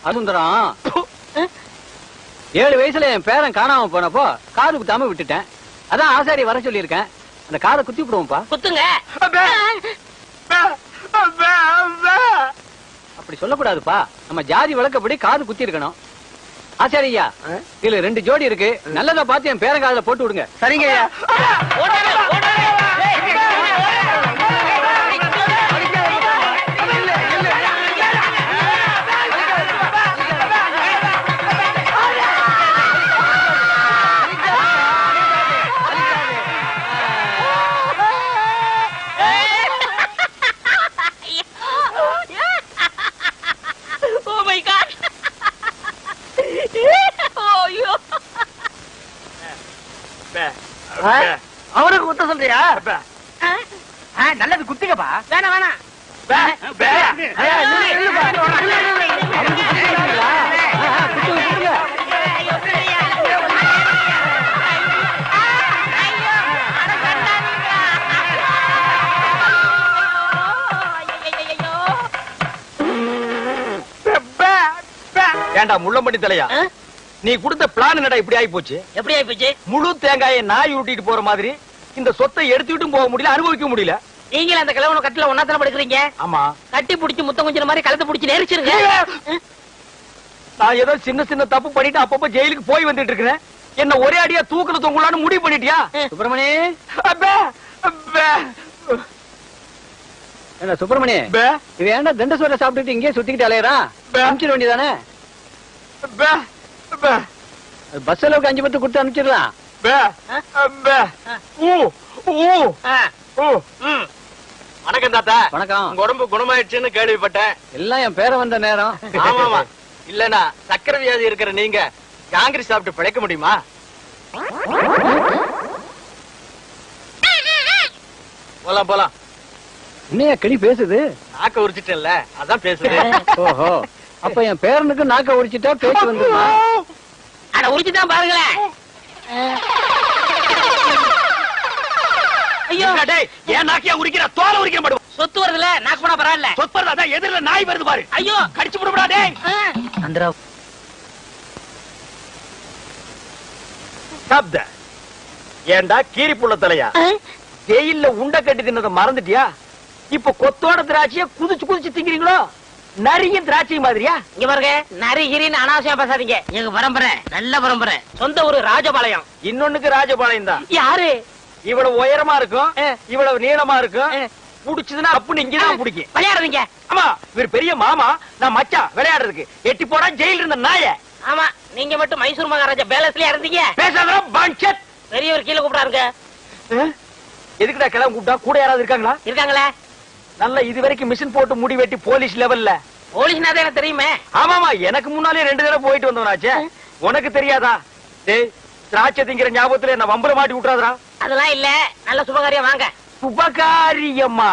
அருந்தரம் 7 வயசுல என் பேரன் காணாம போனப்போ காது குத்தாம விட்டுட்டேன். அதான் ஆசாரி வர சொல்லியிருக்கேன். அந்த காதை குத்தி விடுவோம்ப்பா. குத்துங்க. அப்படி சொல்லக்கூடாதுப்பா. நம்ம ஜாதி வழக்கப்படி காது குத்தி இருக்கணும். ஆசாரியா, இதுல 2 ஜோடி இருக்கு. நல்லதா பார்த்து என் பேரன் காதுல போட்டு விடுங்க. சரிங்க ஐயா. அவனுக்கு குத்த சொல்றியா? நல்லது குத்துக்கப்பா. வேணாம் வேணாம். ஏண்டா முள்ளம்பட்டி தலையா, நீ கொடுத்த பிளான் என்னடா இப்படி ஆயி போச்சு? எப்படி ஆயி போச்சு? முழு தேங்காயை நாய் உருட்டிட்டு போற மாதிரி இந்த சொத்தை எடுத்துக்கிட்டும் போக முடியல, அனுபவிக்க முடியல. நீங்க அந்த கிழவன கட்டில ஒன்னாத்தன படுக்கிறீங்க. ஆமா, கட்டி புடிச்சு முத்தம் கொஞ்சம் மாதிரி கழுத்து புடிச்சு நெரிச்சிருங்க. நான் ஏதோ சின்ன சின்ன தப்பு பண்ணிட்டு அப்பப்ப ஜெயிலுக்கு போய் வந்துட்டு இருக்கிறேன். என்ன ஒரே அடியா தூக்கல தொங்கலான்னு முடிவு பண்ணிட்டியா? சுப்பிரமணி, என்ன சுப்பிரமணி, இது ஏன்டா தண்ட சோற சாப்பிட்டுட்டு இங்கே சுத்திக்கிட்டு அலையறா? அனுப்பிச்சிட வேண்டியதானே? பஸ் அளவுக்கு 5 பத்து கொடுத்து அனுப்பிச்சிடலாம். வணக்கம் தாத்தா. வணக்கம். உங்க உடம்பு குணமாயிடுச்சுன்னு கேள்விப்பட்டேன். எல்லாம் என் பேர வந்த நேரம். ஆமாமா. இல்லனா சக்கரை வியாதி இருக்கிற நீங்க காங்கிரஸ் சாப்பிட்டு பிழைக்க முடியுமா? போலாம் போலாம். இன்னையா கிளி பேசுது? நாக்க உரிச்சிட்டேன்ல, அதான் பேசுது. ஓஹோ, அப்ப என் பேரனுக்கு நாக்க உரிச்சிட்டா பேச்சு வந்துருமா? அட உரிச்சுதான் பாருங்களேன். ஐயோ டேய், ஏன் நாக்கியா உரிக்கிற? தோலை உரிக்க மாட்டோம். சொத்து வருதுல, நாக்கு போனா பரவாயில்ல. சொத்து வருது, அதான் எதிரில நாய் வருது பாரு. ஐயோ கடிச்சு விடுடா டேய். அந்தரா சாப்த. ஏண்டா கீரி புள்ள தலையா, ஜெயில்ல உண்ட கட்டி தின்னத மறந்துட்டியா? இப்ப கொத்தோட திராட்சைய குதிச்சு குதிச்சு திங்கிறீங்களோ? நரியும் திராட்சை மாதிரியா? இங்க பாருங்க, நரிகிரின்னு அனாவசியம் பேசாதீங்க. எங்க பரம்பரை நல்ல பரம்பரை. சொந்த ஊரு ராஜபாளையம். இன்னொன்னுக்கு ராஜபாளையம் தான். யாரு? இவ்வளவு உயரமா இருக்கும், இவ்வளவு நீளமா இருக்கும். புடிச்சதுன்னா அப்படி இங்கதான் பிடிக்கும். விளையாடுறீங்க? ஆமா, இவர் பெரிய மாமா, நான் மச்சான் விளையாடுறதுக்கு. எட்டி போடா ஜெயில இருந்த நாய. ஆமா, நீங்க மட்டும் மைசூர் மகாராஜா பேலஸ்லயா இருந்தீங்க. பேசாத பஞ்சட். பெரியவர் கீழே கூப்பிடாருங்க. எதுக்குடா கிளம்ப கூப்பிட்டா? கூட யாராவது இருக்காங்களா? இருக்காங்களே. நல்ல இது வரைக்கும் மிஷின் போட்டு முடி வெட்டி போலீஸ் லெவல்ல. போலீஸ்னா தான் எனக்கு தெரியுமே. ஆமாமா, எனக்கு முன்னாலே 2 தடவை போயிட்டு வந்தவனாச்சே. உனக்கு தெரியாதா? டேய், திராட்சை திங்கிற ஞாபகத்துல என்ன வம்பல மாட்டி விட்டுறாதா? அதெல்லாம் இல்ல, நல்ல சுபகாரியம் வாங்க. சுபகாரியம்மா?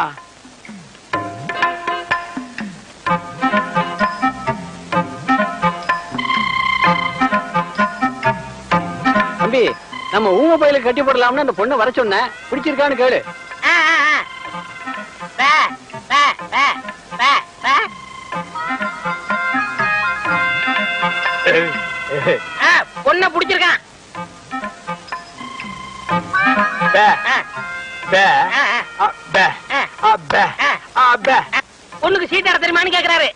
தம்பி, நம்ம ஊம பயிலுக்கு கட்டி போடலாம்னு அந்த பொண்ணை வர சொன்ன, பிடிச்சிருக்கான்னு கேளு. பொண்ண பிடிச்சிருக்கான். பொண்ணுக்கு சீட்டாட தெரியுமான்னு கேக்குறாரு.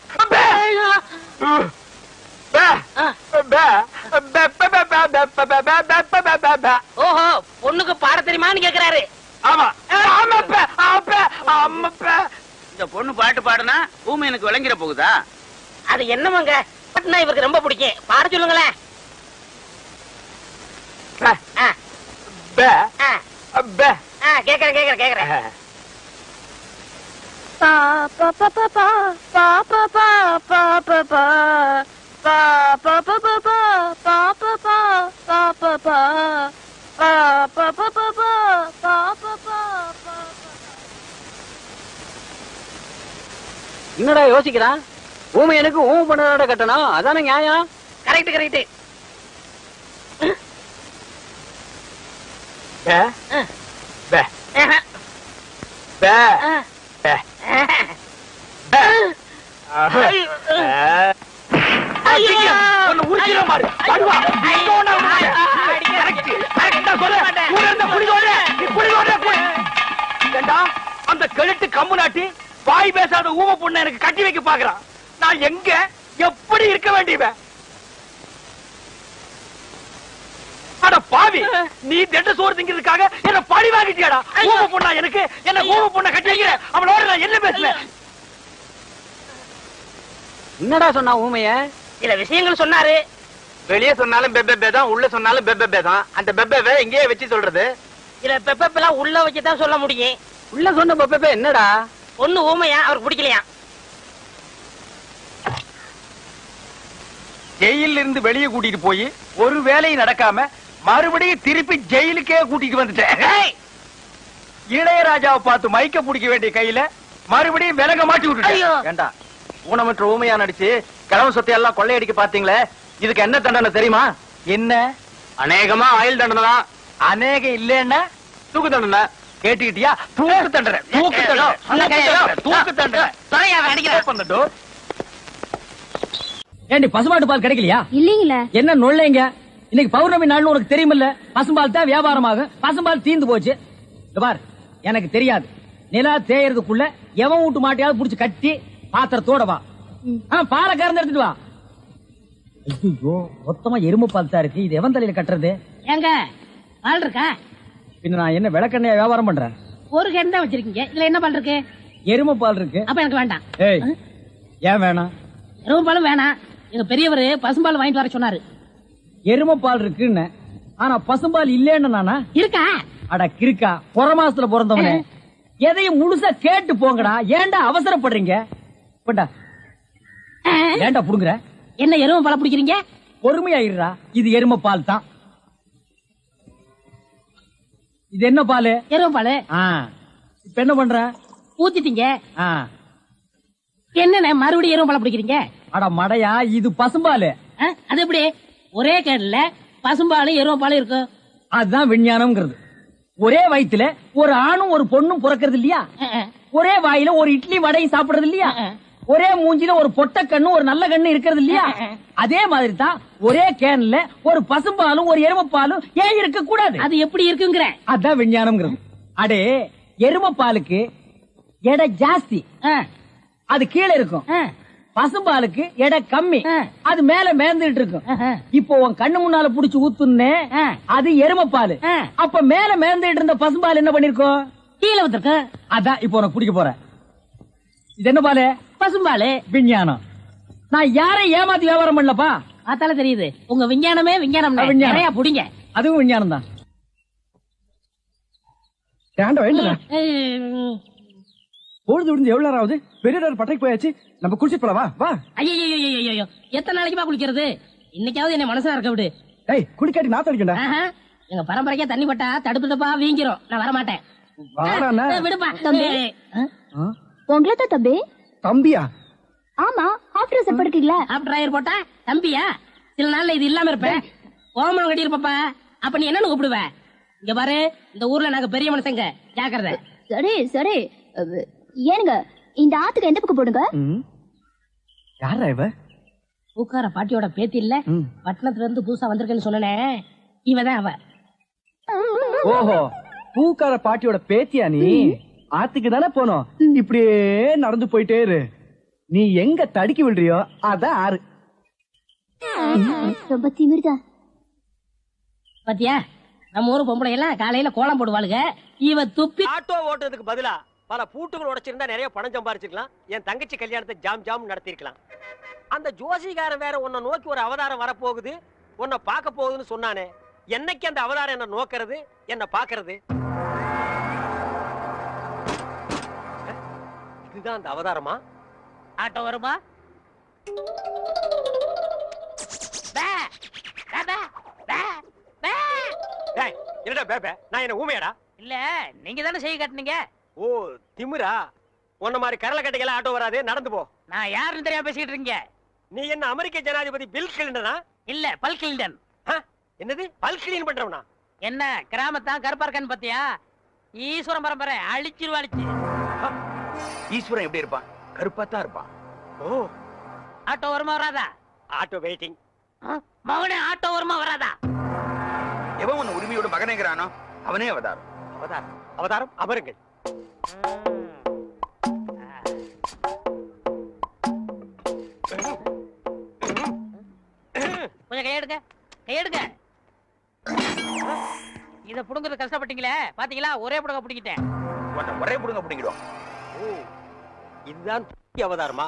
ஓஹோ, பொண்ணுக்கு பாட தெரியுமான்னு கேக்குறாரு. ஆமா. இந்த பொண்ணு பாட்டு பாடுனா பூமி எனக்கு விளங்கிட போகுதா? அது என்னமாங்க, பாட்டுனா இவருக்கு ரொம்ப பிடிக்கும். பாட சொல்லுங்களேன். கேக்குறேன் கேக்குறேன் கேக்குறேன். என்னடா யோசிக்கிறான்? ஊமை எனக்கு ஊமை பண்ணோட கட்டணும், அதானே நியாயம். Correct correct. உரிக்கிறேன் பாரு. கடுவா. இன்னொன்னு உனக்கு. correct. correct ஆ சொல்லு. கூட இருந்த புடி தோடு. நீ புடி தோடு. ஏண்டா அந்த கழுட்டு கம்மு நாட்டி வாய் பேசாத ஊம பொண்ணை எனக்கு கட்டி வைக்க பாக்குறான். நான் எங்க எப்படி இருக்க வேண்டியவன்? அட பாவி, நீ தெண்ட சோறு திங்கிறதுக்காக என்ன பழி வாங்கிட்டியாடா? ஊம பொண்ணா எனக்கு? என்ன ஊம பொண்ணை கட்டி வைக்கிற? அவளோட நான் என்ன பேசுவேன்? என்னடா சொன்னா ஊமைய? சில விஷயங்கள் சொன்னாரு. வெளியே சொன்னாலும் பெப்பே தான், உள்ள சொன்னாலும் பெப்பே தான். அந்த பெப்பே எங்கேயே வச்சு சொல்றது? சில பெப்பெல்லாம் உள்ள வச்சுதான் சொல்ல முடியும். உள்ள சொன்ன பப்பே என்னடா? ஒண்ணு ஊமையா அவருக்கு பிடிக்கலையா? ஜெயில இருந்து வெளியே கூட்டிட்டு போய் ஒரு வேலையும் நடக்காம மறுபடியும் திருப்பி ஜெயிலுக்கே கூட்டிட்டு வந்துட்டேன். இளையராஜாவை பார்த்து மைக்க பிடிக்க வேண்டிய கையில மறுபடியும் விலக மாட்டி விட்டுட்டேன். ஏண்டா ஊனமற்ற ஊமையா நடிச்சு கிழமை சொத்தை எல்லாம் கொள்ளையடிக்க பாத்தீங்களே, இதுக்கு என்ன தண்டனை தெரியுமா? என்ன? அநேகமா ஆயுள் தண்டனை தான். அநேகம் இல்லன்னா தூக்கு தண்டனை. கேட்டுக்கிட்டியா? தூக்கு தண்டனை. தூக்கு தண்டனை. தூக்கு தண்டனை. ஏண்டி பசுமாட்டு பால் கிடைக்கலையா? இல்லீங்களே. என்ன நொல்லைங்க? இன்னைக்கு பௌர்ணமி நாள்னு உனக்கு தெரியுமில்ல? பசும்பால் தான் வியாபாரமாகும். பசும்பால் தீந்து போச்சு. பார், எனக்கு தெரியாது. நிலா தேயறதுக்குள்ள எவன் வீட்டு மாட்டையாவது புடிச்சு கட்டி பாத்திரத்தோட வா. பாலை கறந்து எடுத்துட்டு வா. ஐயோ, மொத்தமா எருமை பால் தான் இருக்கு. இது எவன் தலையில கட்டுறது? ஏங்க பால் இருக்கா? பின்ன நான் என்ன விளக்கெண்ணையா வியாபாரம் பண்றேன்? ஒரு கேன் தான் வச்சிருக்கீங்க. இதுல என்ன பால் இருக்கு? எருமை பால் இருக்கு. அப்ப எனக்கு வேண்டாம். ஏய், ஏன் வேணாம்? எருமை பாலும் வேணாம். எங்க பெரியவர் பசும்பால் வாங்கிட்டு வர சொன்னாரு. எருமை பால் இருக்குன்னு, ஆனா பசும்பால் இல்லன்னு நானா? இருக்கா? அட கிறுக்கா, புற மாசத்துல பிறந்தவனே, எதையும் முழுசா கேட்டு போங்கடா. ஏன்டா அவசரப்படுறீங்க? போண்டா. ஏன்டா புடுங்குற? என்ன எருமை பால் பிடிக்கிறீங்க? பொறுமையா இருடா. இது எருமை பால் தான். இது என்ன பால்? எருமை பால். இப்ப என்ன பண்ற? ஊத்திட்டீங்க. என்ன மறுபடியும் எருமை பால் பிடிக்கிறீங்க? அட மடையா, இது பசும்பால். அது எப்படி ஒரே கேன்ல பசும்பால் எருமை பால் இருக்கு? அதுதான் விஞ்ஞானம்ங்கிறது. ஒரே வயித்துல ஒரு ஆணும் ஒரு பொண்ணும் பிறக்கிறது இல்லையா? ஒரே வாயில ஒரு இட்லி வடையும் சாப்பிடுறது இல்லையா? ஒரே மூஞ்சில ஒரு பொட்ட கண்ணு ஒரு நல்ல கண்ணு இருக்கிறது இல்லையா? அதே மாதிரி தான் ஒரே கேன்ல ஒரு பசும்பாலும் ஒரு எருமை பாலும் ஏன் இருக்க கூடாது? அது எப்படி இருக்குங்கிற? அதான் விஞ்ஞானம்ங்கிறது. அடே, எருமை பாலுக்கு எடை ஜாஸ்தி, அது கீழே இருக்கும். பசும்பாலுக்கு எடை கம்மி, அது மேல மேந்துட்டு இருக்கும். இப்போ உன் கண்ணு முன்னால புடிச்சு ஊத்துனே, அது எருமை பால். அப்ப மேல மேந்துட்டு இருந்த பசும்பால் என்ன பண்ணிருக்கோம்? கீழே வந்துருக்கு. அதான் இப்போ உனக்கு குடிக்க போறேன். இது என்ன பாலு? பசும்பால். விஞ்ஞானம். நான் யாரை ஏமாத்தி வியாபாரம் பண்ணலப்பா. அதால தெரியுது உங்க விஞ்ஞானமே விஞ்ஞானம். நிறைய புடிங்க. அதுவும் விஞ்ஞானம் தான். பொழுது விடுந்து எவ்வளவு நேரம் ஆகுது? பெரிய பட்டைக்கு போயாச்சு. நம்ம குளிச்சு போலவா? வா. ஐயோ, எத்தனை நாளைக்குமா குளிக்கிறது? இன்னைக்காவது என்ன மனசா இருக்க விடு. ஏய், குளிக்காட்டி நாத்த அடிக்கண்டா. எங்க பரம்பரைக்கே தண்ணி பட்டா தடுப்பு தப்பா வீங்கிரும். நான் வர மாட்டேன். விடுப்பா. உங்களை தான் தம்பி. தம்பியா? ஆமா, ஹாஃப் ட்ரெஸ் படுக்கீங்களா? ஹாஃப் டிரைவர் போட்டா தம்பியா? சில நாள்ல இது இல்லாம இருப்பேன். ஓமனம் கட்டி இருப்பப்பா. அப்ப நீ என்னன்னு கூப்பிடுவ? இங்க பாரு, இந்த ஊர்ல நாங்க பெரிய மனுஷங்க, ஜாக்கிரதை. சரி சரி. ஏனுங்க, இந்த ஆத்துக்கு எந்த பக்கம் போடுங்க? யாரா இவ? பூக்கார பாட்டியோட பேத்தி இல்ல, பட்டணத்துல இருந்து புதுசா வந்திருக்கேன்னு சொன்னேன். இவதான் அவ. ஓஹோ, பூக்கார பாட்டியோட பேத்தியா நீ? ஆத்துக்கு தானே போனோம். இப்படியே நடந்து போயிட்டே இரு. நீ எங்க தடுக்கி விடுறியோ அதான் ஆறு. ரொம்ப திமிர்தா. பாத்தியா, நம்ம ஊரு பொம்பளை எல்லாம் காலையில கோலம் போடுவாளுங்க. இவ துப்பி ஆட்டோ ஓட்டுறதுக்கு பதிலா பல பூட்டுகள் உடைச்சிருந்தா நிறைய பணம் சம்பாரிச்சிருக்கலாம். என் தங்கச்சி கல்யாணத்தை ஜாம் ஜாம் நடத்திருக்கலாம். அந்த ஜோசிகாரன் வேற உன்னை நோக்கி ஒரு அவதாரம் வரப்போகுது, உன்னை பார்க்க போகுதுன்னு சொன்னானே. என்னைக்கு அந்த அவதாரம் என்ன நோக்கிறது, என்ன பாக்குறது? இதுதான் அந்த அவதாரமா? ஆட்டோ வருமா? என்னடா பேபே, நான் என்ன ஊமையாடா? இல்ல, நீங்க தானே செய்ய காட்டுனீங்க. ஓ, திமிரா? உன்ன மாதிரி கரல கட்டைகள ஆட்டோ வராது, நடந்து போ. நான் யாருன்னு தெரியாம பேசிட்டு இருக்கீங்க. நீ என்ன அமெரிக்க ஜனாதிபதி பில் கிளின்டனா? இல்ல, பல் கிளின்டன். என்னது பல் கிளீன் பண்றவனா? என்ன கிராமத்தான் கருப்பா இருக்கான்னு பாத்தியா? ஈஸ்வரன் பரம்பரை அழிச்சிருவாளிச்சு. ஈஸ்வரன் எப்படி இருப்பான்? கருப்பா தான் இருப்பான். ஓ, ஆட்டோ வருமா வராதா? Auto waiting. மகனே ஆட்டோ வருமா வராதா? எவன் உன் உரிமையோட மகனேங்கிறானோ அவனே அவதாரம். அவதாரம் அவதாரம் அமருங்கள். கொஞ்சம் கையெடுங்க, கையெடுங்க. இத புடுங்குறது கஷ்டப்பட்டீங்களே, பாத்தீங்களா? ஒரே புடுங்க புடிங்கிட்டேன். உன்னை ஒரே புடுங்க பிடிக்கிடும். ஓ, இதுதான் அவதாரமா?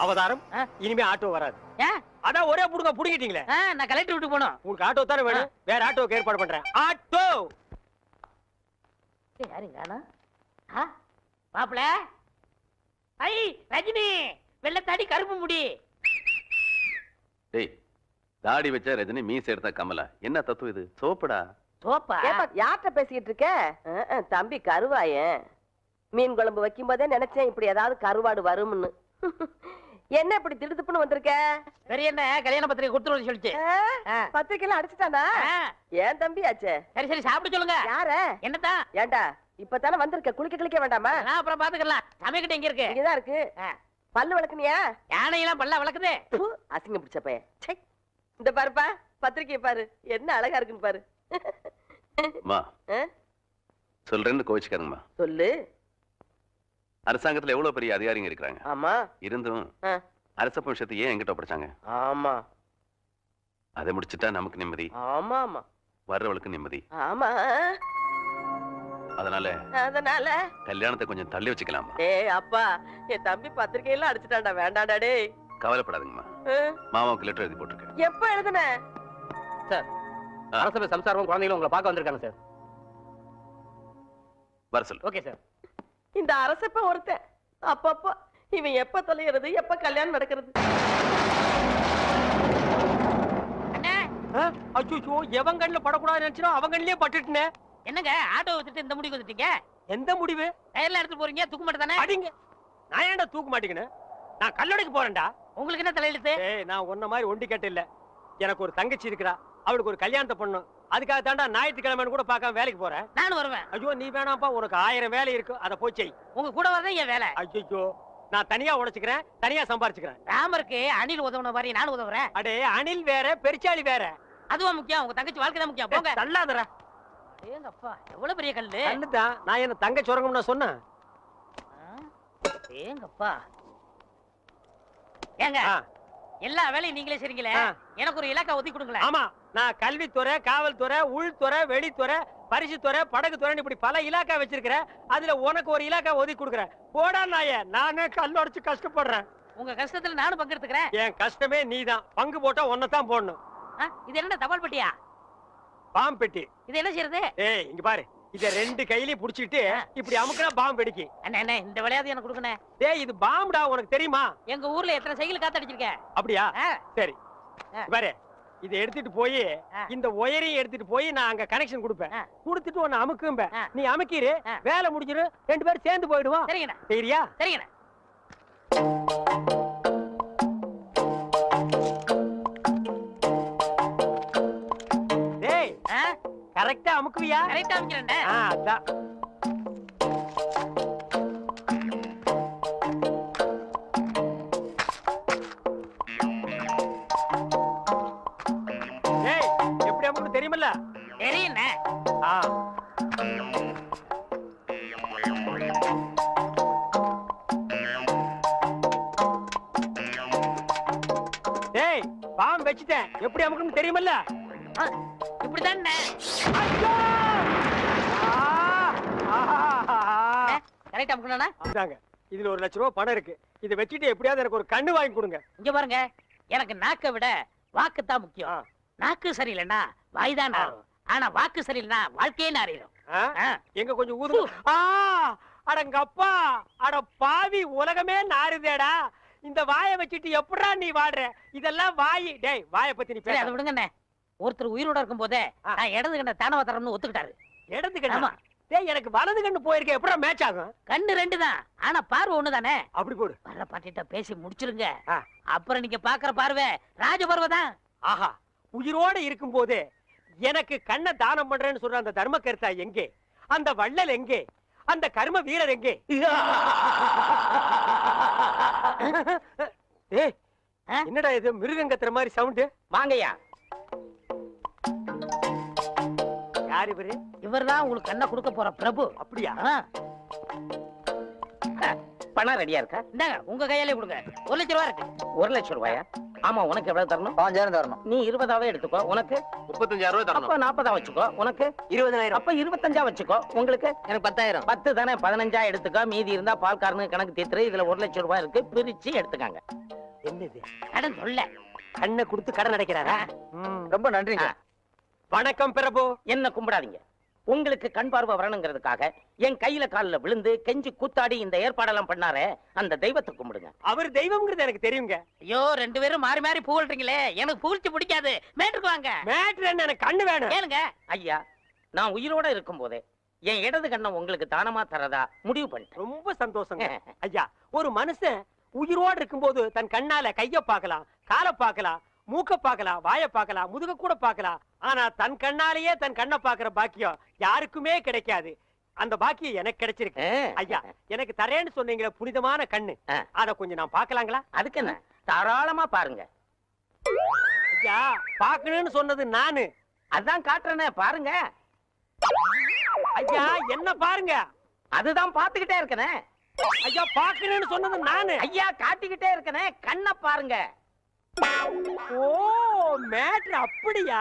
அவதாரம் இனிமே ஆட்டோ வராது. ஏன்? அதான் ஒரே புடுங்க புடுங்கிட்டீங்களே. நான் கலெக்டர் விட்டு போனோம். உங்களுக்கு ஆட்டோ தானே வேணும், வேற ஆட்டோக்கு ஏற்பாடு பண்றேன். ஆட்டோ யாருங்க மாப்பிள? ஐ ரஜினி, வெள்ளத்தாடி கருப்பு முடி. டேய், தாடி வச்சா ரஜினி, மீசை எடுத்தா கமலா. என்ன தத்துவம் இது? சோப்படா. சோப்பா? யார்கிட்ட பேசிட்டு இருக்க? தம்பி கருவாயன். மீன் குழம்பு வைக்கும் போதே நினைச்சேன் இப்படி ஏதாவது கருவாடு வரும்னு. என்ன இப்படி திடுதுப்புன்னு வந்திருக்க? சரி, என்ன கல்யாண பத்திரிகை கொடுத்துருவோம் சொல்லிச்சு. பத்திரிக்கையில அடிச்சுட்டானா? ஏன் தம்பி ஆச்சே? சரி சரி, சாப்பிட சொல்லுங்க. யார? என்னதான்? ஏண்டா இப்பதானே வந்திருக்க, குளிக்க கிளிக்க வேண்டாமா? அப்புறம் பாத்துக்கலாம். சமைக்கிட்ட எங்க இருக்கு? இங்கதான் இருக்கு. பல்லு விளக்குனியா? யானையெல்லாம் பல்ல வளர்க்குது. அசிங்க பிடிச்ச பையன். இந்த பாருப்பா, பத்திரிக்கை பாரு, என்ன அழகா இருக்குன்னு பாரு. மா சொல்றேன்னு கோவிச்சுக்காருங்கம்மா. சொல்லு. அரசாங்கத்துல எவ்வளவு பெரிய அதிகாரிங்க இருக்கிறாங்க. ஆமா. இருந்தும் அரச விஷயத்தை ஏன் எங்கிட்ட படிச்சாங்க? ஆமா. அதை முடிச்சுட்டா நமக்கு நிம்மதி, ஆமா ஆமா, வர்றவளுக்கு நிம்மதி. ஆமா. அதனால கல்யாணத்தை கொஞ்சம் தள்ளி வச்சுக்கலாமா? ஏய் அப்பா, என் தம்பி பத்திரிக்கையெல்லாம் அடிச்சுட்டான்டா, வேண்டாண்டா டேய். கவலைப்படாதுங்கம்மா, மாமாவுக்கு லெட்டர் எழுதி போட்டிருக்கேன். எப்ப எழுதுன? சார், அரசபை சம்சாரம் குழந்தைகளும் உங்களை பார்க்க வந்திருக்காங்க சார். வர சொல்லு. Okay sir. இந்த அரசப்ப ஒருத்தன் அப்பப்பா இவன் எப்ப தொலைகிறது, எப்ப கல்யாணம் நடக்கிறது? அச்சோ, எவன் கண்ணுல படக்கூடாது நினைச்சோ அவன் கண்ணிலே பட்டுட்டேன். என்னங்க ஆட்டோ வச்சுட்டு இந்த முடிவு வந்துட்டீங்க? எந்த முடிவு? டயர்ல எடுத்து போறீங்க, தூக்க மாட்டே தானே? அடிங்க. நான் ஏன்டா தூக்க மாட்டேங்கன்னு? நான் கல்லடைக்கு போறேன்டா. உங்களுக்கு என்ன தலையெழுத்து? ஏய், நான் உன்ன மாதிரி ஒண்டி கேட்ட இல்ல. எனக்கு ஒரு தங்கச்சி இருக்கா, அவளுக்கு ஒரு கல்யாணத்தை பண்ணணும். அதுக்காக தாண்டா ஞாயிற்றுக்கிழமைன்னு கூட பார்க்காம வேலைக்கு போறேன். நானும் வருவேன். ஐயோ நீ வேணாம்ப்பா, உனக்கு 1000 வேலை இருக்கு, அதை போய் செய். உங்க கூட வரதான் என் வேலை. ஐயோ, நான் தனியா உழைச்சுக்கிறேன், தனியா சம்பாரிச்சுக்கிறேன். ராமருக்கு அணில் உதவுன மாதிரி நானும் உதவுறேன். அடே, அணில் வேற பெருச்சாளி வேற. அதுவா முக்கியம்? உங்க தங்கச்சி வாழ்க்கை தான் முக்கியம். போங்க. தள்ளாதடா. ஏங்க அப்பா, எவ்வளவு பெரிய கல்லு. கல்லுதான். நான் என்ன தங்க சுரங்கம் நான் சொன்னேன்? ஏங்கப்பா. ஏங்க, எல்லா வேலையும் நீங்களே செய்றீங்களே, எனக்கு ஒரு இலாக்கா ஒதுக்கி கொடுங்களேன். ஆமா, நான் கல்வித்துறை, காவல்துறை, உள்துறை, வெளித்துறை, பரிசுத்துறை, படகுத்துறை, இப்படி பல இலாக்கா வச்சிருக்கிறேன். அதுல உனக்கு ஒரு இலாக்கா ஒதுக்கி கொடுக்குறேன். போடா நாயே, நானே கல்லொடைச்சு கஷ்டப்படுறேன். உங்க கஷ்டத்துல நானும் பங்கெடுத்துக்கிறேன். என் கஷ்டமே நீதான். பங்கு போட்டா ஒன்னதான் போடணும். இது என்ன தபால் பெட்டியா? பாம்பு பெட்டி. இது என்ன செய்யறது? ஏய், இங்க பாரு, இத 2 கையிலயும் புடிச்சிட்டு இப்படி அமுக்குனா பாம்பு வெடிக்கும். அண்ணே, இந்த விளையாட்டு எனக்கு கொடுக்கணும். டேய், இது பாம்புடா, உனக்கு தெரியுமா? எங்க ஊர்ல எத்தனை சைக்கிள் காத்தடிச்சிருக்கேன். அப்படியா? சரி, பாரு, இதை எடுத்துட்டு போய் இந்த ஒயரையும் எடுத்துட்டு போய் நான் அங்க கனெக்ஷன் கொடுப்பேன். கொடுத்துட்டு உன்னை அமுக்கும்ப. நீ அமுக்கிரு, வேலை முடிஞ்சிரு, 2 பேரும் சேர்ந்து போயிடுவோம். சரிங்கண்ணா. சரியா? சரிங்கண்ணா. டேய், கரெக்டா அமுக்குவியா? கரெக்டா அமுக்கிறேன்டா. அதான். டேய், எப்படி அமுக்கு தெரியுமில்ல? தெரியுண்ணே. டேய், பாம்பு வச்சிட்டேன், எப்படி அமுக்குன்னு தெரியுமில்ல? இப்படிதான் கரெக்டா அமுக்கணும்னா? இதுல 1 லட்சம் ரூபாய் பணம் இருக்கு. இதை வச்சுட்டு எப்படியாவது எனக்கு ஒரு கண்ணு வாங்கி கொடுங்க. இங்க பாருங்க, எனக்கு நாக்கை விட வாக்கு தான் முக்கியம். நாக்கு சரியில்லைன்னா வாய்தான் நாரும், ஆனா வாக்கு சரியில்லைன்னா வாழ்க்கையே நாரிடும். எங்க கொஞ்சம் ஊது. அடங்கப்பா, அட பாவி, உலகமே நாறுதேடா. இந்த வாயை வச்சுட்டு எப்படா நீ வாடுற? இதெல்லாம் வாயி. டேய், வாயை பத்தி நீ பேச. அதை விடுங்கண்ணே. ஒருத்தர் உயிரோட இருக்கும் போதே நான் இடது கண்ண தானவ தரம்னு ஒத்துக்கிட்டாரு. இடது கண்ணா? டேய், எனக்கு வலது கண்ணு போயிருக்க, எப்படா மேட்ச் ஆகும்? கண்ணு 2 தான், ஆனா பார்வை 1 தானே. அப்படி போடு. வர்ற பாட்டிட்ட பேசி முடிச்சிருங்க. அப்புறம் நீங்க பாக்குற பார்வை ராஜ பார்வை தான். ஆஹா, உயிரோட இருக்கும் போது எனக்கு கண்ணை தானம் பண்றேன்னு சொல்ற அந்த தர்ம கர்த்தா எங்கே? அந்த வள்ளல் எங்கே? அந்த கர்ம வீரர் எங்கே? என்னடா இது மிருகம் கத்துற மாதிரி சவுண்ட்? வாங்கய்யா. யார் இவரு? இவர்தான் உங்களுக்கு கண்ணை கொடுக்க போற பிரபு. அப்படியா? பணம் ரெடியா இருக்கா? இந்தாங்க உங்க கையாலே கொடுங்க. 1 லட்சம் ரூபாய் இருக்கு. 1 லட்சம் ரூபாயா? ஆமா. உனக்கு எவ்வளவு தரணும்? 5000 தரணும். நீ 20ஆவே எடுத்துக்கோ. உனக்கு 35000 ரூபாய் அப்ப 40 வச்சுக்கோ. உனக்கு 20000. அப்ப 25 வச்சுக்கோ. உங்களுக்கு எனக்கு 10000. 10 தானே. 15 எடுத்துக்கோ. மீதி இருந்தா பால்காரனுக்கு கணக்கு தீர்த்துரு. இதுல 1 லட்சம் ரூபாய் இருக்கு. பிரிச்சு எடுத்துக்காங்க. என்னது? கடன் சொல்ல. கண்ணை கொடுத்து கடன் அடைக்கிறாரா? ரொம்ப நன்றிங்க. வணக்கம் பிரபு. என்ன கும்பிடாதீங்க. உங்களுக்கு கண் பார்வை வரணுங்கிறதுக்காக என் கையில காலில் விழுந்து கெஞ்சி கூத்தாடி இந்த ஏற்பாடெல்லாம் பண்ணாரே, அந்த தெய்வத்தை கும்பிடுங்க. அவர் தெய்வம்ங்கிறது எனக்கு தெரியுங்க. ஐயோ, 2 பேரும் மாறி மாறி புகழ்றீங்களே, எனக்கு புகழ்ச்சி பிடிக்காது. மேட்டுக்கு வாங்க. மேட்ரு என்ன? எனக்கு கண்ணு வேணும். கேளுங்க. ஐயா, நான் உயிரோட இருக்கும் போதே என் இடது கண்ணை உங்களுக்கு தானமா தரதா முடிவு பண்ணிட்டேன். ரொம்ப சந்தோஷங்க. ஐயா, ஒரு மனுஷன் உயிரோடு இருக்கும்போது தன் கண்ணால கைய பார்க்கலாம், காலை பார்க்கலாம், மூக்க பார்க்கலாம், வாயை பார்க்கலாம், முதுக கூட பார்க்கலாம். ஆனா தன் கண்ணாலேயே தன் கண்ணை பார்க்கிற பாக்கியம் யாருக்குமே கிடைக்காது. அந்த பாக்கியம் எனக்கு கிடைச்சிருக்கு. ஐயா, எனக்கு தரேன்னு சொன்னீங்களே புனிதமான கண்ணு, அத கொஞ்சம் நான் பார்க்கலாங்களா? அதுக்கு என்ன, தாராளமா பாருங்க. ஐயா, பார்க்கணும்னு சொன்னது நானு. அதான் காட்டுறேனே, பாருங்க. ஐயா, என்ன பாருங்க? அதுதான் பாத்துக்கிட்டே இருக்கனே. ஐயா, பார்க்கணும்னு சொன்னது நானு. ஐயா, காட்டிக்கிட்டே இருக்கனே, கண்ணை பாருங்க. ஓ, மேட்ரு அப்படியா?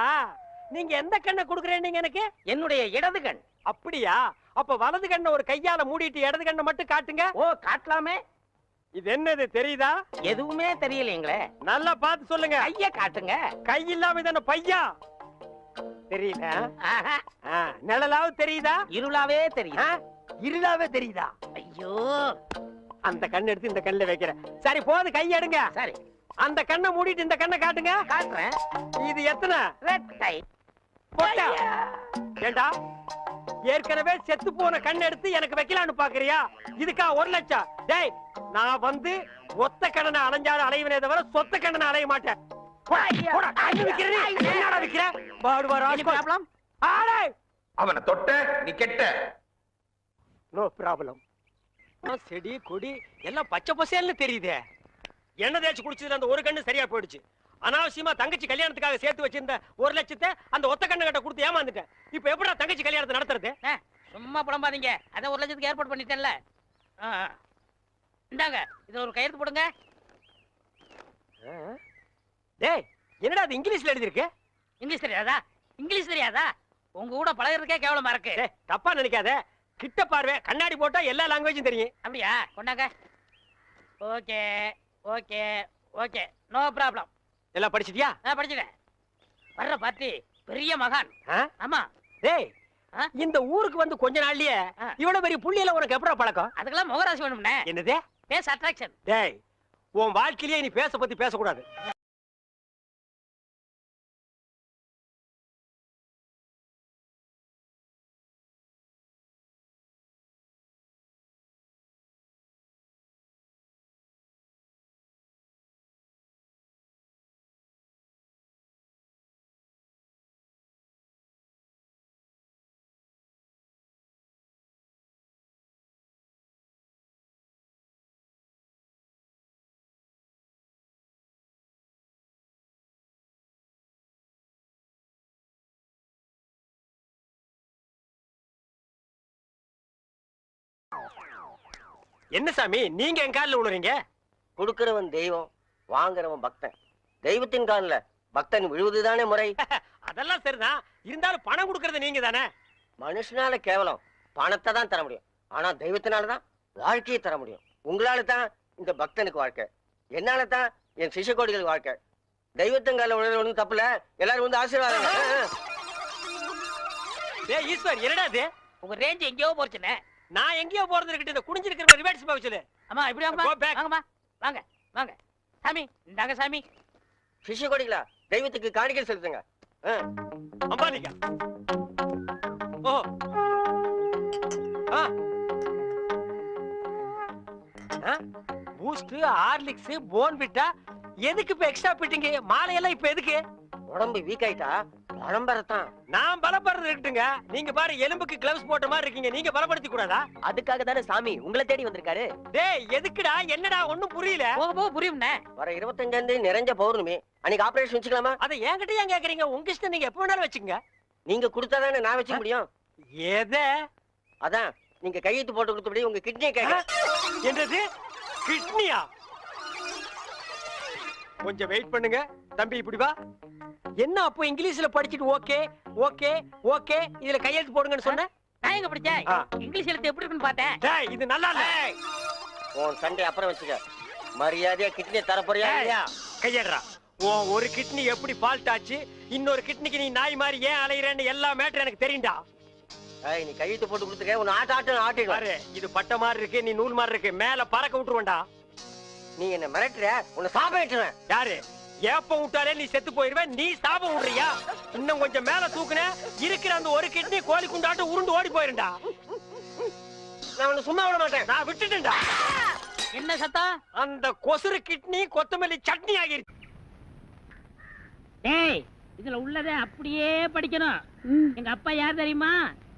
நீங்க எந்த கண்ணை குடுக்குறேன்னு எனக்கு? என்னுடைய இடது கண். அப்படியா? அப்ப வலது கண்ணை ஒரு கையால மூடிட்டு இடது கண்ணை மட்டும் காட்டுங்க. ஓ, காட்டலாமே. இது என்னது தெரியுதா? எதுவுமே தெரியலீங்களே. நல்லா பார்த்து சொல்லுங்க. கைய காட்டுங்க. கை இல்லாம தானே பையா? தெரியல. நிழலாவது தெரியுதா? இருளாவே தெரியுது. இருளாவே தெரியுதா? ஐயோ, அந்த கண்ணை எடுத்து இந்த கண்ணுல வைக்கிறேன். சரி, போது கை எடுங்க. சரி, அந்த கண்ணை மூடிட்டு இந்த கண்ணை காட்டுங்க. காட்டுறேன். இது எத்தனை? ரெட் கை. போட்டா? ஏண்டா, ஏற்கனவே செத்து போன கண்ணை எடுத்து எனக்கு வைக்கலான்னு பாக்குறியா? இதுக்கா 1 லட்சம்? டேய், நான் வந்து ஒத்த கண்ணனை அலைஞ்சாலும் அலைவனே தவிர சொத்த கண்ணனை அலைய மாட்டேன். அவனை தொட்ட நீ கெட்ட. No problem. செடி கொடி எல்லாம் பச்சை பசேல்னு தெரியுதே. எண்ணெய் தேய்ச்சி குடிச்சதுல அந்த ஒரு கண்ணு சரியா போயிடுச்சு. அனாவசியமா தங்கச்சி கல்யாணத்துக்காக சேர்த்து வச்சிருந்த 1 லட்சத்தை அந்த ஒத்த கண்ணு கிட்ட கொடுத்து ஏமாந்துட்டேன். இப்ப எப்படா தங்கச்சி கல்யாணத்தை நடத்துறது? சும்மா புலம்பாதீங்க. அத 1 லட்சத்துக்கு ஏற்பாடு பண்ணிட்டேன்ல. இந்தாங்க, இது ஒரு கையெழுத்து போடுங்க. டேய், என்னடா அது இங்கிலீஷ்ல எழுதி இருக்கு? இங்கிலீஷ் தெரியாதா? இங்கிலீஷ் தெரியாதா? உங்க கூட பழகிறதுக்கே கேவலமா இருக்கு. டேய், தப்பா நினைக்காத. கிட்ட பார்வை, கண்ணாடி போட்டா எல்லா லாங்குவேஜும் தெரியும். அப்படியா? கொண்டாங்க. Okay okay okay, no problem. எல்லாம் படிச்சிட்டியா? படிச்சிட்டேன். வர்ற பார்ட்டி பெரிய மகான். ஆமா. டேய், இந்த ஊருக்கு வந்து கொஞ்ச நாள்லயே இவ்வளவு பெரிய புள்ளியில உனக்கு எப்படா பழக்கம்? அதுக்கெல்லாம் முகராசி வேணும்னே. என்னது? Face attraction. டேய், உன் வாழ்க்கையிலேயே நீ பேச பத்தி பேசக்கூடாது. என்ன சாமி, நீங்க என் காலில் விழுறீங்க? கொடுக்கிறவன் தெய்வம், வாங்குறவன் பக்தன். தெய்வத்தின் காலில் பக்தன் விழுவதுதானே முறை. அதெல்லாம் சரிதான். இருந்தாலும் பணம் கொடுக்கறது நீங்க தானே. மனுஷனால கேவலம் பணத்தை தான் தர முடியும். ஆனா தெய்வத்தினாலதான் வாழ்க்கையை தர முடியும். உங்களால தான் இந்த பக்தனுக்கு வாழ்க்கை, என்னால தான் என் சிஷ்யகோடிகளுக்கு வாழ்க்கை. தெய்வத்தின் காலில் விழுறது ஒன்றும் தப்புல. எல்லாரும் வந்து ஆசீர்வாதம். டேய் ஈஸ்வர், என்னடா இது? உங்க ரேஞ்ச் எங்கேயோ போச்சுனே. நான் எங்கேயோ போறது இருக்கட்டும், இந்த குனிஞ்சிருக்கிற ரிவர்ஸ் பாக்க சொல்லு. அம்மா இப்படி வாங்கம்மா. வாங்க வாங்க சாமி. இந்தாங்க சாமி. சிஷ்யகோடிகளா, தெய்வத்துக்கு காணிக்கை செலுத்துங்க. அம்பாலிகா. ஓ, பூஸ்ட், ஹார்லிக்ஸ், போன்விட்டா எதுக்கு இப்ப எக்ஸ்ட்ரா பிட்டிங்க? மாலையெல்லாம் இப்ப எதுக்கு? உடம்பு வீக் ஆயிட்டா பழம்பரத்தான். நான் பலப்படுறது இருக்கட்டுங்க. நீங்க பாரு எலும்புக்கு கிளவுஸ் போட்ட மாதிரி இருக்கீங்க. நீங்க பலப்படுத்தி கூடாதா? அதுக்காக தானே சாமி உங்களை தேடி வந்திருக்காரு. டேய் எதுக்குடா? என்னடா ஒண்ணும் புரியல. போக போக புரியும்ண்ணே. வர 25ஆம் தேதி நிறைஞ்ச பௌர்ணமி. அன்னைக்கு ஆபரேஷன் வச்சுக்கலாமா? அதை என்கிட்ட ஏன் கேக்குறீங்க? உங்க இஷ்டம், நீங்க எப்ப வேணாலும் வச்சுங்க. நீங்க கொடுத்தாதானே நான் வச்சுக்க முடியும். எதை? அதான் நீங்க கையெழுத்து போட்டு கொடுத்தபடி உங்க கிட்னியை கேட்க. என்னது கிட்னியா? கொஞ்சம் வெயிட் பண்ணுங்க தம்பி, இப்படி வா. என்ன அப்போ இங்கிலீஷ்ல படிச்சிட்டு ஓகே ஓகே ஓகே இதுல கையெழுத்து போடுங்கன்னு சொன்ன? நான் எங்க படிச்சேன்? ஆ. இங்கிலீஷ் எழுத்து எப்படி இருக்குன்னு பார்த்தேன். டேய் இது நல்லா இல்ல. உன் சண்டை அப்புறம் வச்சுக்க. மரியாதையா கிட்னியை தரப்போறியா இல்லையா? கையேடுறா. உன் ஒரு கிட்னி எப்படி ஃபால்ட் ஆச்சு, இன்னொரு கிட்னிக்கு நீ நாய் மாதிரி ஏன் அலையறேன்னு எல்லா மேட்டர் எனக்கு தெரியும்டா. ஏய், நீ கையெழுத்து போட்டு கொடுத்துக்க. உன்னை ஆட்டிடுவேன். பாரு இது பட்ட மாதிரி இருக்கு, நீ நூல் மாதிரி இருக்கு, மேல பறக்க விட்டுருவேன்டா. நீ என்ன மிரட்டுற? உன்னை சாப்பிட்டுவேன். யாரு? ஏப்ப விட்டாலே நீ செத்து போயிருவே. நீ சாபம் விடுறியா? இன்னும் கொஞ்சம் மேல தூக்குன இருக்கிற அந்த ஒரு கிட்னி கோழி குண்டாட்டு உருண்டு ஓடி போயிருண்டா. நான் உன்னை சும்மா விட மாட்டேன். நான் விட்டுட்டேன்டா. என்ன சத்தம்? அந்த கொசுறு கிட்னி கொத்தமல்லி சட்னி ஆகிருச்சு. டேய் இதுல உள்ளதை அப்படியே படிக்கணும். எங்க அப்பா யார் தெரியுமா?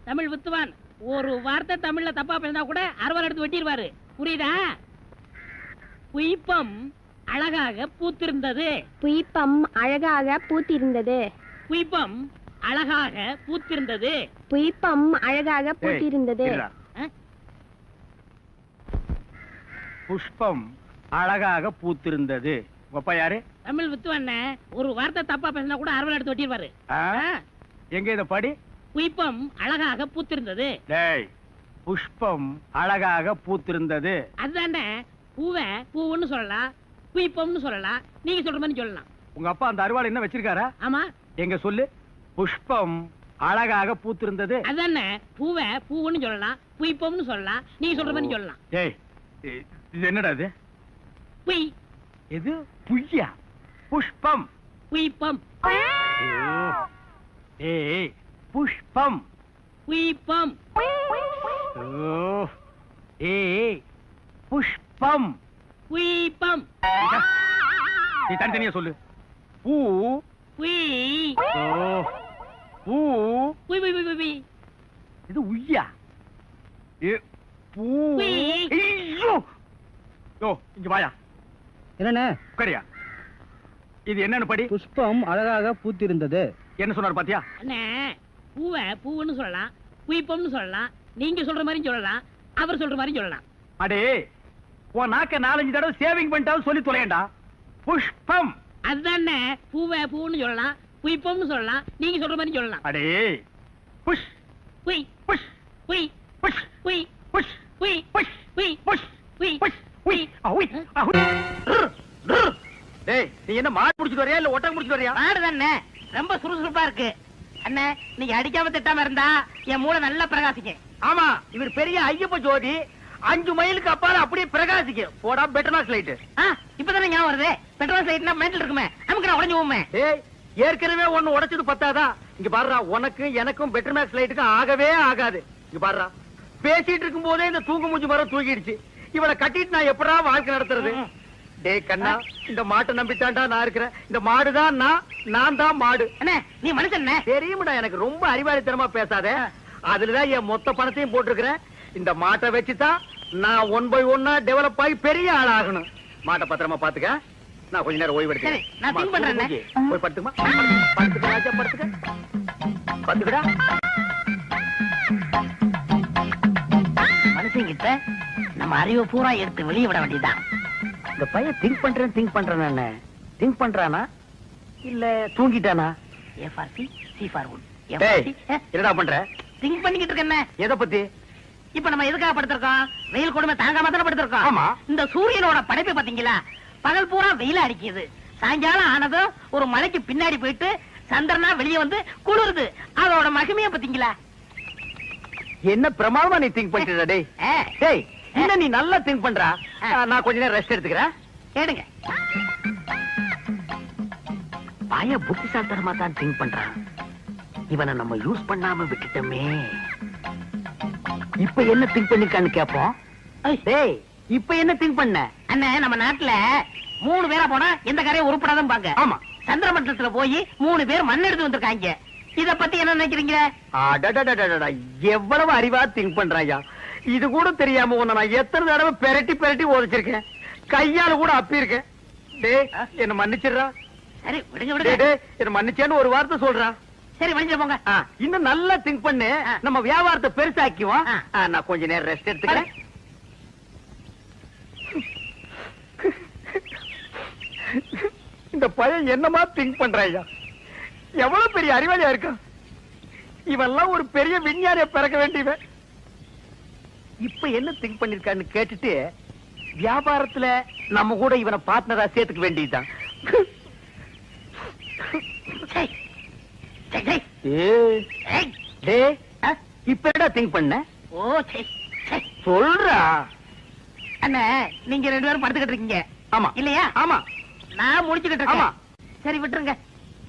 தமிழ் வித்துவான். ஒரு வார்த்தை தமிழ்ல தப்பா பேசினா கூட அறுவாள் எடுத்து வெட்டிடுவாரு. புரியுதா? புய்பம் அழகாக பூத்திருந்தது. புய்பம் அழகாக பூத்திருந்தது. புய்பம் அழகாக பூத்திருந்தது. புய்பம் அழகாக பூத்திருந்தது. புஷ்பம் அழகாக பூத்திருந்தது. அப்பா யாரு? தமிழ் வித்துவான். ஒரு வார்த்தை தப்பா பேசினா கூட அறுவாள் எடுத்து வெட்டிடுவாரு. எங்க இத படி? புய்பம் அழகாக பூத்திருந்தது. டேய் புஷ்பம் அழகாக பூத்திருந்தது. அதுதானே பூவை பூவுன்னு சொல்லலாம், புய்பம்னு சொல்லலாம், நீங்க சொல்ற மாதிரி சொல்லலாம். உங்க அப்பா அந்த அருவாள் என்ன வச்சிருக்காரா? ஆமா. எங்க சொல்லு. புஷ்பம் அழகாக பூத்திருந்தது. அதுதானே பூவை பூவுன்னு சொல்லலாம், புய்பம்னு சொல்லலாம், நீங்க சொல்ற மாதிரி சொல்லலாம். டேய் இது என்னடா இது? புய். இது புய்யா? புஷ்பம். புய்பம். ஏய் புஷ்பம். புய்பம். ஏய் புஷ்பம். புய்பம். நீ தனித்தனியா சொல்லு. பூ. புய். பூ. புய் புய் புய் புய். இது உய்யா? பூ. ஐயோ இங்க வாயா. என்னண்ணே? உட்காரியா. இது என்னன்னு படி. புஷ்பம் அழகாக பூத்திருந்தது. என்ன சொன்னாரு பாத்தியா? அண்ணே பூவை பூவுன்னு சொல்லலாம், புய்பம்னு சொல்லலாம், நீங்க சொல்ற மாதிரி சொல்லலாம், அவர் சொல்ற மாதிரி சொல்லலாம். அடே உன் நாக்க 4-5 தடவை சேவிங் பண்ணிட்டாலும் சொல்லி தொலையண்டா. புஷ்பம். அதுதானே பூவை பூன்னு சொல்லலாம், புய்பம்னு சொல்லலாம், நீங்க சொல்ற மாதிரி சொல்லலாம். அடே புஷ் புய் புஷ் புய் புஷ் புய் புஷ் புய் புஷ் புய் புஷ் புய் புஷ் உய் அவுய் அவுய். டேய் நீ என்ன மாடு புடிச்சிட்டு வரியா இல்ல ஒட்டகம் புடிச்சிட்டு வரியா? மாடு தானே ரொம்ப சுறுசுறுப்பா இருக்கு. அண்ணே நீங்க அடிக்காம திட்டாம இருந்தா என் மூளை நல்லா பிரகாசிக்கும். ஆமா இவர் பெரிய ஐயப்ப ஜோதி. 5 மைலுக்கு அப்பால அப்படியே பிரகாசிக்கும். போடா பெட்டர்மாஸ் லைட். இப்பதானே ஞாபகம் வருது. பெட்ரோல் லைட்னா மெண்டல் இருக்குமே, நமக்கு நான் உடைஞ்சு போமே. ஏய் ஏற்கனவே ஒன்னு உடைச்சது பத்தாதா? இங்க பாருடா, உனக்கு எனக்கும் பெட்டர்மாஸ் லைட்டுக்கும் ஆகவே ஆகாது. இங்க பாருடா, பேசிட்டு இருக்கும் போதே இந்த தூங்கு மூஞ்சி மரம் தூக்கிடுச்சு. இவளை கட்டிட்டு நான் எப்படா வாழ்க்கை நடத்துறது? டேய் கண்ணா, இந்த மாட்டை நம்பித்தாண்டா நான் இருக்கிறேன். இந்த மாடுதான் நான் தான் மாடு. அண்ணே நீ மனுஷன் தெரியுமாடா, எனக்கு ரொம்ப அறிவாளித்தனமா பேசாத. அதுலதான் என் மொத்த பணத்தையும் போட்டிருக்கிறேன். இந்த மாட்டை வச்சுதான் நான் 1 by 1 டெவலப் ஆகி பெரிய ஆள் ஆகணும். மாட்டை பத்திரமா பாத்துக்க. நான் கொஞ்ச நேரம் ஓய்வு சரி, நான் think பண்றேன். எடுத்துக்கிறேன். போய் படுத்துமா? படுத்துக்க ராஜா, படுத்துக்க. படுத்துக்கடா. மனுஷங்கிட்ட நம்ம அறிவை பூரா எடுத்து வெளியே விட வேண்டியதுதான். இந்த பையன் திங்க் பண்றானா திங்க் பண்றானா இல்ல தூங்கிட்டானா? A for C, C for wood. டேய் என்னடா பண்ற? திங்க் பண்ணிக்கிட்டு இருக்கேன். எதை பத்தி? இப்ப நம்ம எதுக்காக படுத்திருக்கோம்? வெயில் கொடுமை தாங்காம தானே படுத்திருக்கோம். ஆமா. இந்த சூரியனோட படைப்பு பாத்தீங்களா? பகல் பூரா வெயில் அடிக்குது, சாயங்காலம் ஆனதும் ஒரு மலைக்கு பின்னாடி போயிட்டு சந்திரனா வெளியே வந்து குளிருது. அதோட மகிமைய பாத்தீங்களா? என்ன பிரமாதமா நீ திங்க் பண்ணிட்டு டேய். டேய் என்ன நீ நல்லா திங்க் பண்றா. நான் கொஞ்ச நேரம் ரெஸ்ட் எடுத்துக்கிறேன். கேடுங்க. பய புத்திசாலித்தனமா தான் திங்க் பண்றான். இவனை நம்ம யூஸ் பண்ணாம விட்டுட்டோமே. இப்ப என்ன திங்க் பண்ணிருக்கான்னு கேப்போம். டேய் இப்ப என்ன திங்க் பண்ண? அண்ணே நம்ம நாட்டுல 3 பேரா போனா எந்த காரையும் உருப்படாதான் பாங்க. ஆமா. சந்திரமண்டலத்துல போய் 3 பேர் மண் எடுத்து வந்திருக்காங்க. இத பத்தி என்ன நினைக்கிறீங்க? அடடடடடடா, எவ்வளவு அறிவா திங்க் பண்றாயா. இது கூட தெரியாம உன்னை நான் எத்தனை தடவை பெரட்டி பெரட்டி உதைச்சிருக்கேன், கையால கூட அப்பி இருக்கேன். டேய், என்ன மன்னிச்சிடுறா. சரி விடுங்க டேய், விடுங்க. டேய், என்ன மன்னிச்சேன்னு ஒரு வார்த்தை சொல்றா. சரி மன்னிச்சு போங்க. இன்னும் நல்லா திங்க் பண்ணு, நம்ம வியாபாரத்தை பெருசாக்குவோம். ஆ. நான் கொஞ்ச நேரம் ரெஸ்ட் எடுத்துக்கிறேன். இந்த பையன் என்னமா திங்க் பண்றாயா, எவ்வளவு பெரிய அறிவாளியா இருக்கான். இவெல்லாம் ஒரு பெரிய விஞ்ஞானிய பிறக்க வேண்டியவன். இப்ப என்ன திங்க் பண்ணிருக்கான்னு கேட்டுட்டு வியாபாரத்துல நம்ம கூட இவனை பார்ட்னரா சேர்த்துக்க வேண்டியதுதான். சரி. சரி, சரி. ஏய். டேய், இப்ப என்ன திங்க் பண்ண? ஓ சரி சரி. சொல்றா. அண்ணே, நீங்க 2 பேரும் படுத்துக்கிட்டு இருக்கீங்க. ஆமா இல்லையா? ஆமா. நான் முடிச்சுக்கிட்டு ஆமா. இருக்கேன். சரி விட்டுருங்க.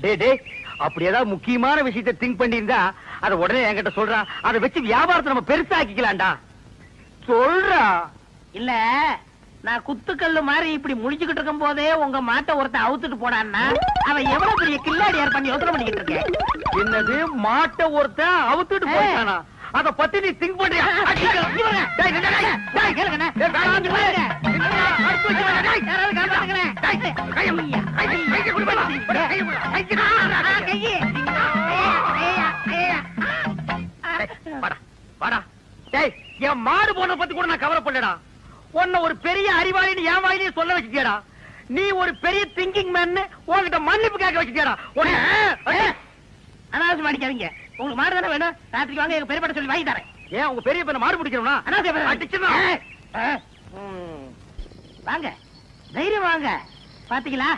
டேய் டேய், அப்படி ஏதாவது முக்கியமான விஷயத்தை திங்க் பண்ணியிருந்தா அத உடனே என்கிட்ட சொல்றா. அதை வச்சு வியாபாரத்தை நம்ம பெருசாக்கிக்கலாம்டா. சொல்றா. இல்ல, நான் குத்துக்கல்லு மாதிரி இப்படி முடிச்சுக்கிட்டு இருக்கும் போதே உங்க மாட்டை ஒருத்தன் அவுத்துட்டு போனான்னா அவன் எவ்வளவு பெரிய கில்லாடியார் பண்ணி யோசனை பண்ணிக்கிட்டு இருக்கேன். என்னது, மாட்டை ஒருத்தன் அவுத்துட்டு போயிட்டானா? அத பத்தி நீ திங்க் பண்றியா? என் மாடு போன பத்தி கூட நான் கவலைப்படலடா. உன்ன ஒரு பெரிய அறிவாளின்னு என் வாயிலே சொல்ல வச்சுட்டியாடா. நீ ஒரு பெரிய திங்கிங் மேன், உன்கிட்ட மன்னிப்பு கேட்க வச்சுட்டியாடா. அனாவசியம் அடிக்காதீங்க. உங்களுக்கு மாடு தானே வேணும், ராத்திரிக்கு வாங்க, எங்க பெரியப்பட்ட சொல்லி வாங்கி தரேன். ஏன் உங்க பெரிய பையனை மாடு பிடிக்கணும்னா? வாங்க, தைரியம் வாங்க. பாத்தீங்களா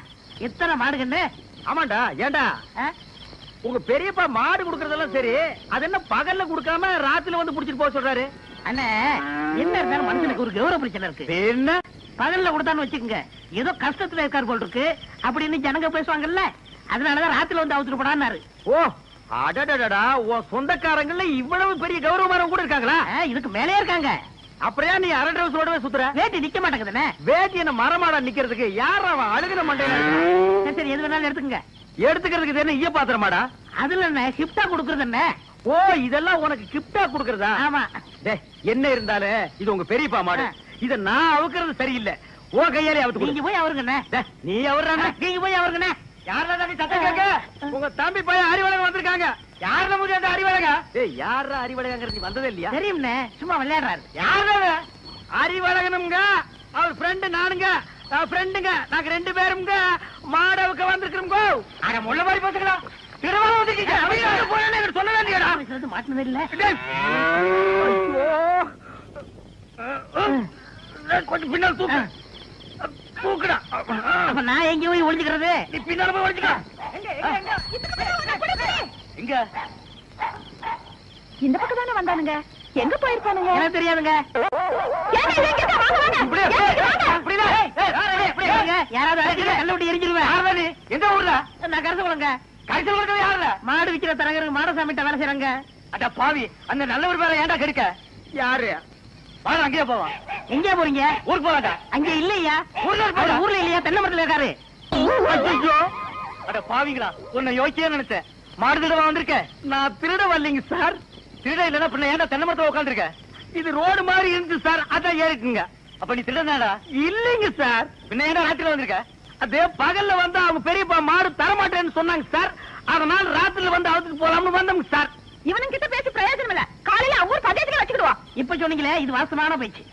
எத்தனை மாடுகன்னு? ஆமாண்டா. ஏண்டா, உங்க பெரியப்பா மாடு குடுக்கறதெல்லாம் சரி, அது என்ன பகல்ல குடுக்காம ராத்திரில வந்து புடிச்சிட்டு போக சொல்றாரு? அண்ணே, என்ன இருந்தாலும் மனுஷனுக்கு ஒரு கௌரவ பிரச்சனை இருக்கு. என்ன பகல்ல கொடுத்தான்னு வச்சுக்கோங்க, ஏதோ கஷ்டத்துல இருக்கார் போல் இருக்கு அப்படின்னு ஜனங்க பேசுவாங்கல்ல, அதனாலதான் ராத்திரில வந்து அவுத்துட்டு போடான்னாரு. ஓ, அடடடடா, உன் சொந்தக்காரங்கள்ல இவ்வளவு பெரிய கௌரவமானவங்க கூட இருக்காங்களா? இதுக்கு மேலே இருக்காங்க. அப்படியா நீ அரை டிரவுசரோடவே சுத்துற? வேட்டி நிக்க மாட்டேங்குதுண்ணே. வேட்டி என்ன மரமாடா நிக்கிறதுக்கு? யார் அவன் அழுகிற மண்டையில? சரி, எது வேணாலும் எடுத்துக்கங்க. எடுத்துக்கிறதுக்கு இது என்ன ஈய பாத்திரமாடா? அதுல என்ன கிஃப்டா கொடுக்கறது என்ன? ஓ, இதெல்லாம் உனக்கு கிஃப்டா கொடுக்கறதா? ஆமா. டேய், என்ன இருந்தாலும் இது உங்க பெரியப்பா மாடு. இத நான் அவுக்கிறது சரியில்லை. ஓ கையாலே அவுத்து. நீங்க போய் அவருங்கண்ணே. நீ அவர்றானே. நீங்க போய் அவருங்கண்ணே. யாரா நீ சத்தம் கேட்க? உங்க தம்பி பையன் அறிவழகன் வந்திருக்காங்க. யார முடியும் அந்த அறிவழகா? டேய், யாரா அறிவழகங்கிறது வந்ததே இல்லையா? தெரியும்ண்ணே, சும்மா விளையாடுறாரு. யாரா அறிவழகனுங்க? அவர் ஃப்ரெண்டு நானுங்க, ஃப்ரெண்டுங்க. நாங்க 2 பேருங்க மாடவுக்கு வந்திருக்கிறோம். அட முள்ள மாதிரி பேசுங்களா? திருவாரூர் வந்துட்டீங்க. அவங்க போறேன்னு எனக்கு சொல்ல வேண்டியடா. மாட்டினது இல்ல. கொஞ்சம் பின்னால் தூக்கு. தூக்குடா. அப்ப நான் எங்க போய் ஒளிஞ்சுக்கிறது? நீ பின்னால போய் ஒளிஞ்சுக்க. எங்க? இந்த பக்கம் தானே வந்தானுங்க, எங்க போயிருப்பானுங்க? எனக்கு தெரியாதுங்க. யாராவது கல்ல விட்டு எரிஞ்சிருவேன். எந்த ஊர்ல? நான் கருத்து போலங்க. கடைசியில் இருக்கிறது யாருல? மாடு விக்கிற தரகருக்கு மாடசாமிட்ட வேலை செய்யறாங்க. அட பாவி, அந்த நல்லவர் பேரை ஏன்டா கெடுக்க? யாரு? வாங்க, அங்கேயே போவோம். எங்க போறீங்க? ஊருக்கு போறாங்க. அங்க இல்லையா? ஊர்ல ஊர்ல இல்லையா? தென்னை மரத்துல இருக்காரு. ஐயோ, அட பாவிங்களா, உன்னை யோசிச்சே நினைச்சேன். மாடு திருட வந்திருக்க. நான் திருட வரலைங்க சார். திருட இல்லன்னா பின்ன ஏன்டா தென்னை மரத்துல உட்காந்துருக்க? இது ரோடு மாதிரி இருந்துச்சு சார், அதான் ஏறிக்குங்க. அப்ப நீ திருடனாடா? இல்லைங்க சார். பின்ன ஏன்டா ராத்திரில வந்திருக்க? அதே பகல்ல வந்து அவங்க பெரியப்பா மாடு தரமாட்டேன்னு சொன்னாங்க சார், அதனால ராத்திரில வந்து அவத்துக்கு போலாம்னு வந்தோங்க சார். இவனுங்க கிட்ட பேசி பிரயோஜனம் இல்ல. காலையில அவங்க பதேசத்துல வச்சுக்கிடுவோம். இப்ப சொன்னீங்களே, இது வாசமான பேச்சு.